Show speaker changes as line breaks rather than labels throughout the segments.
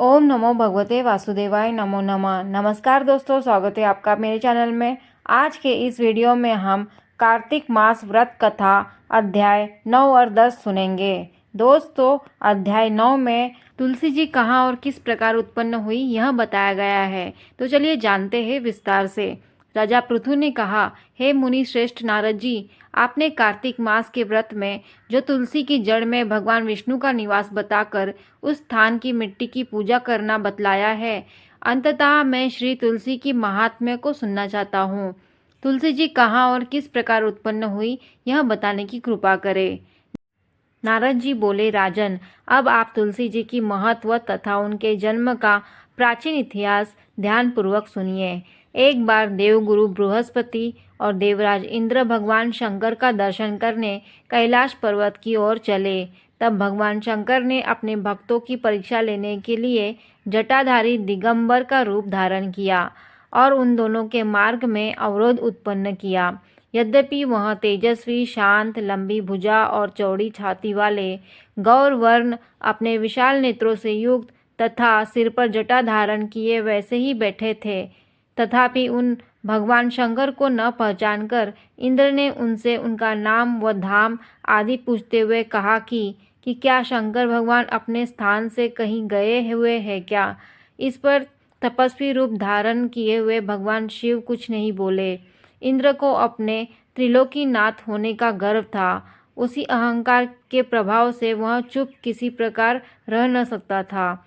ओम नमो भगवते वासुदेवाय नमो नमः। नमस्कार दोस्तों, स्वागत है आपका मेरे चैनल में। आज के इस वीडियो में हम कार्तिक मास व्रत कथा अध्याय 9 और 10 सुनेंगे। दोस्तों, अध्याय 9 में तुलसी जी कहाँ और किस प्रकार उत्पन्न हुई यह बताया गया है। तो चलिए जानते हैं विस्तार से। राजा पृथु ने कहा, हे मुनि श्रेष्ठ नारद जी, आपने कार्तिक मास के व्रत में जो तुलसी की जड़ में भगवान विष्णु का निवास बताकर उस स्थान की मिट्टी की पूजा करना बतलाया है। अंततः मैं श्री तुलसी की महात्म्य को सुनना चाहता हूँ। तुलसी जी कहाँ और किस प्रकार उत्पन्न हुई यह बताने की कृपा करें। नारद जी बोले, राजन, अब आप तुलसी जी की महत्व तथा उनके जन्म का प्राचीन इतिहास ध्यानपूर्वक सुनिए। एक बार देवगुरु बृहस्पति और देवराज इंद्र भगवान शंकर का दर्शन करने कैलाश पर्वत की ओर चले। तब भगवान शंकर ने अपने भक्तों की परीक्षा लेने के लिए जटाधारी दिगंबर का रूप धारण किया और उन दोनों के मार्ग में अवरोध उत्पन्न किया। यद्यपि वह तेजस्वी, शांत, लंबी भुजा और चौड़ी छाती वाले गौर वर्ण अपने विशाल नेत्रों से युक्त तथा सिर पर जटा धारण किए वैसे ही बैठे थे, तथापि उन भगवान शंकर को न पहचानकर इंद्र ने उनसे उनका नाम व धाम आदि पूछते हुए कहा कि क्या शंकर भगवान अपने स्थान से कहीं गए हुए हैं क्या। इस पर तपस्वी रूप धारण किए हुए भगवान शिव कुछ नहीं बोले। इंद्र को अपने त्रिलोकीनाथ होने का गर्व था। उसी अहंकार के प्रभाव से वह चुप किसी प्रकार रह न सकता था।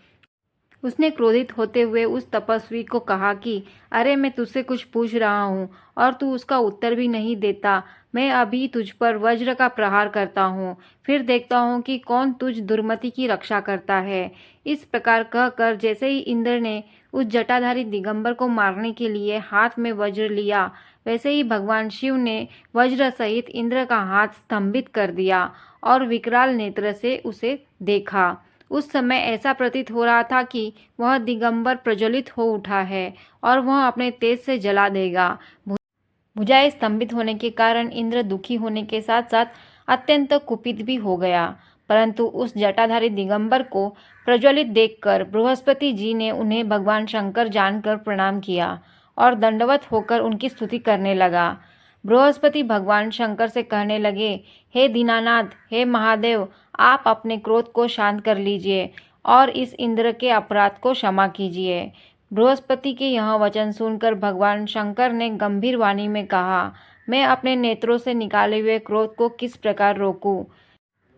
उसने क्रोधित होते हुए उस तपस्वी को कहा कि अरे, मैं तुझसे कुछ पूछ रहा हूँ और तू उसका उत्तर भी नहीं देता। मैं अभी तुझ पर वज्र का प्रहार करता हूँ, फिर देखता हूँ कि कौन तुझ दुर्मति की रक्षा करता है। इस प्रकार कहकर जैसे ही इंद्र ने उस जटाधारी दिगंबर को मारने के लिए हाथ में वज्र लिया, वैसे ही भगवान शिव ने वज्र सहित इंद्र का हाथ स्तंभित कर दिया और विकराल नेत्र से उसे देखा। उस समय ऐसा प्रतीत हो रहा था कि वह दिगंबर प्रज्वलित हो उठा है और वह अपने तेज से जला देगा। भुजाएं स्तंभित होने के कारण इंद्र दुखी होने के साथ साथ अत्यंत कुपित भी हो गया, परंतु उस जटाधारी दिगंबर को प्रज्वलित देखकर बृहस्पति जी ने उन्हें भगवान शंकर जानकर प्रणाम किया और दंडवत होकर उनकी स्तुति करने लगा। बृहस्पति भगवान शंकर से कहने लगे, हे दीनानाथ, हे महादेव, आप अपने क्रोध को शांत कर लीजिए और इस इंद्र के अपराध को क्षमा कीजिए। बृहस्पति के यह वचन सुनकर भगवान शंकर ने गंभीर वाणी में कहा, मैं अपने नेत्रों से निकाले हुए क्रोध को किस प्रकार रोकूं।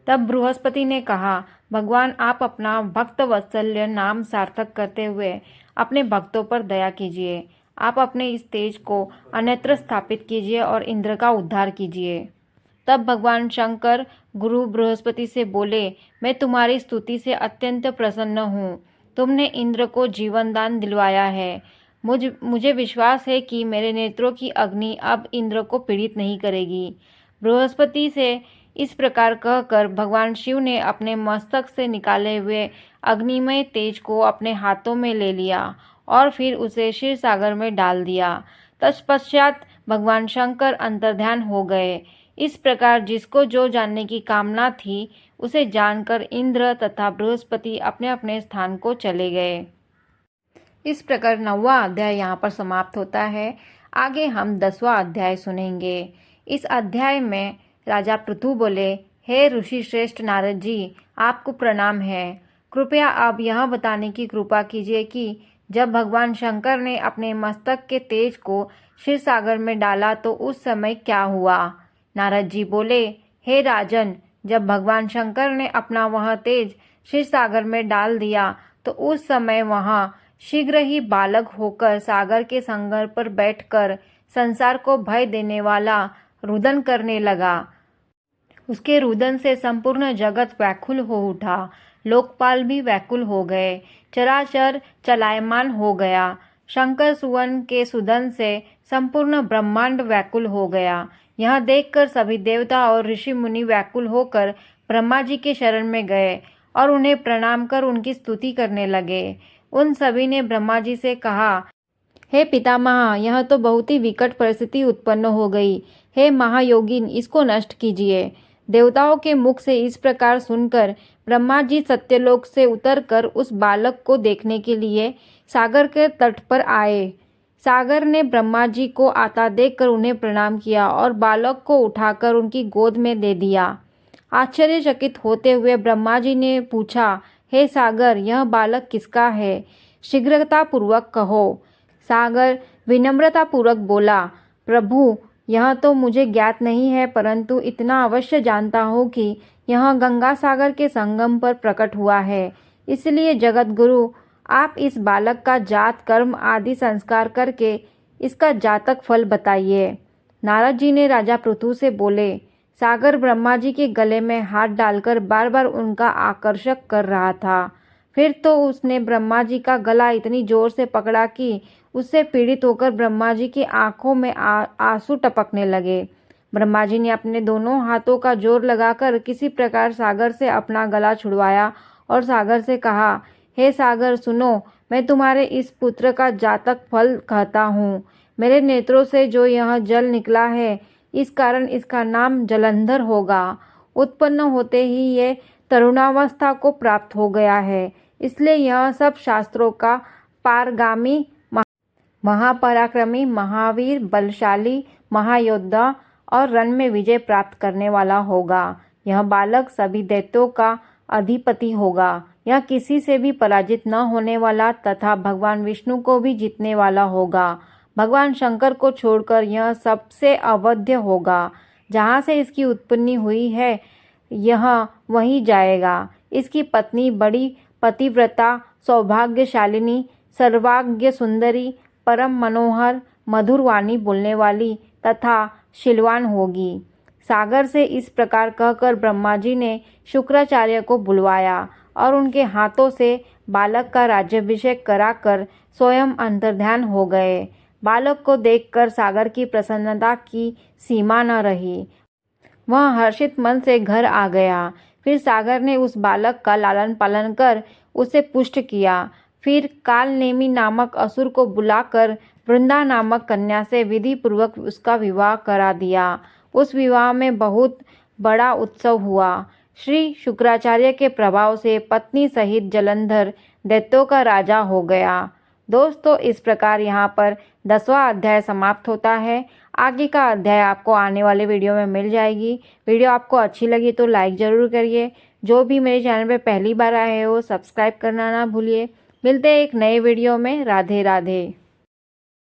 तब बृहस्पति ने कहा, भगवान, आप अपना भक्त वत्सल्य नाम सार्थक करते हुए अपने भक्तों पर दया कीजिए। आप अपने इस तेज को अन्यत्र स्थापित कीजिए और इंद्र का उद्धार कीजिए। तब भगवान शंकर गुरु बृहस्पति से बोले, मैं तुम्हारी स्तुति से अत्यंत प्रसन्न हूँ। तुमने इंद्र को जीवन दान दिलवाया है। मुझे विश्वास है कि मेरे नेत्रों की अग्नि अब इंद्र को पीड़ित नहीं करेगी। बृहस्पति से इस प्रकार कहकर भगवान शिव ने अपने मस्तक से निकाले हुए अग्निमय तेज को अपने हाथों में ले लिया और फिर उसे क्षीर सागर में डाल दिया। तत्पश्चात भगवान शंकर अंतर्ध्यान हो गए। इस प्रकार जिसको जो जानने की कामना थी उसे जानकर इंद्र तथा बृहस्पति अपने अपने स्थान को चले गए। इस प्रकार 9वां अध्याय यहाँ पर समाप्त होता है। आगे हम 10वां अध्याय सुनेंगे। इस अध्याय में राजा पृथु बोले, हे ऋषि श्रेष्ठ नारद जी, आपको प्रणाम है। कृपया आप यह बताने की कृपा कीजिए कि जब भगवान शंकर ने अपने मस्तक के तेज को क्षीर सागर में डाला तो उस समय क्या हुआ। नारद जी बोले, हे राजन, जब भगवान शंकर ने अपना वह तेज क्षीर सागर में डाल दिया तो उस समय वहाँ शीघ्र ही बालक होकर सागर के संगर पर बैठकर संसार को भय देने वाला रुदन करने लगा। उसके रुदन से संपूर्ण जगत व्याकुल हो उठा, लोकपाल भी व्याकुल हो गए, चराचर चलायमान हो गया। शंकर सुवन के सुदन से संपूर्ण ब्रह्मांड व्याकुल हो गया। यह देखकर सभी देवता और ऋषि मुनि व्याकुल होकर ब्रह्मा जी के शरण में गए और उन्हें प्रणाम कर उनकी स्तुति करने लगे। उन सभी ने ब्रह्मा जी से कहा, हे पितामह, यह तो बहुत ही विकट परिस्थिति उत्पन्न हो गई। हे महायोगिन, इसको नष्ट कीजिए। देवताओं के मुख से इस प्रकार सुनकर ब्रह्मा जी सत्यलोक से उतरकर उस बालक को देखने के लिए सागर के तट पर आए। सागर ने ब्रह्मा जी को आता देखकर उन्हें प्रणाम किया और बालक को उठाकर उनकी गोद में दे दिया। आश्चर्यचकित होते हुए ब्रह्मा जी ने पूछा, हे सागर, यह बालक किसका है? शीघ्रतापूर्वक कहो। सागर विनम्रतापूर्वक बोला, प्रभु, यह तो मुझे ज्ञात नहीं है, परंतु इतना अवश्य जानता हूँ कि यह गंगा सागर के संगम पर प्रकट हुआ है। इसलिए जगत गुरु, आप इस बालक का जात कर्म आदि संस्कार करके इसका जातक फल बताइए। नारद जी ने राजा पृथु से बोले। सागर ब्रह्मा जी के गले में हाथ डालकर बार बार उनका आकर्षक कर रहा था। फिर तो उसने ब्रह्मा जी का गला इतनी जोर से पकड़ा कि उससे पीड़ित होकर ब्रह्मा जी की आंखों में आंसू टपकने लगे। ब्रह्मा जी ने अपने दोनों हाथों का जोर लगाकर किसी प्रकार सागर से अपना गला छुड़वाया और सागर से कहा, हे सागर, सुनो, मैं तुम्हारे इस पुत्र का जातक फल कहता हूँ। मेरे नेत्रों से जो यह जल निकला है, इस कारण इसका नाम जलंधर होगा। उत्पन्न होते ही ये तरुणावस्था को प्राप्त हो गया है, इसलिए यह सब शास्त्रों का पारगामी, महापराक्रमी, महावीर, बलशाली, महायोद्धा और रण में विजय प्राप्त करने वाला होगा। यह बालक सभी दैत्यों का अधिपति होगा। यह किसी से भी पराजित न होने वाला तथा भगवान विष्णु को भी जीतने वाला होगा। भगवान शंकर को छोड़कर यह सबसे अवध्य होगा। जहाँ से इसकी उत्पत्ति हुई है, यह वहीं जाएगा। इसकी पत्नी बड़ी पतिव्रता, सौभाग्यशालिनी, सर्वांग सुंदरी, परम मनोहर, मधुर वाणी बोलने वाली तथा शीलवान होगी। सागर से इस प्रकार कहकर ब्रह्मा जी ने शुक्राचार्य को बुलवाया और उनके हाथों से बालक का राज्याभिषेक कराकर स्वयं अंतर्ध्यान हो गए। बालक को देखकर सागर की प्रसन्नता की सीमा न रही। वह हर्षित मन से घर आ गया। फिर सागर ने उस बालक का लालन पालन कर उसे पुष्ट किया। फिर कालनेमी नामक असुर को बुलाकर वृंदा नामक कन्या से विधि पूर्वक उसका विवाह करा दिया। उस विवाह में बहुत बड़ा उत्सव हुआ। श्री शुक्राचार्य के प्रभाव से पत्नी सहित जलंधर दैत्यों का राजा हो गया। दोस्तों, इस प्रकार यहाँ पर 10वां अध्याय समाप्त होता है। आगे का अध्याय आपको आने वाले वीडियो में मिल जाएगी। वीडियो आपको अच्छी लगी तो लाइक ज़रूर करिए। जो भी मेरे चैनल पे पहली बार आए हो, सब्सक्राइब करना ना भूलिए। मिलते हैं एक नए वीडियो में। राधे राधे।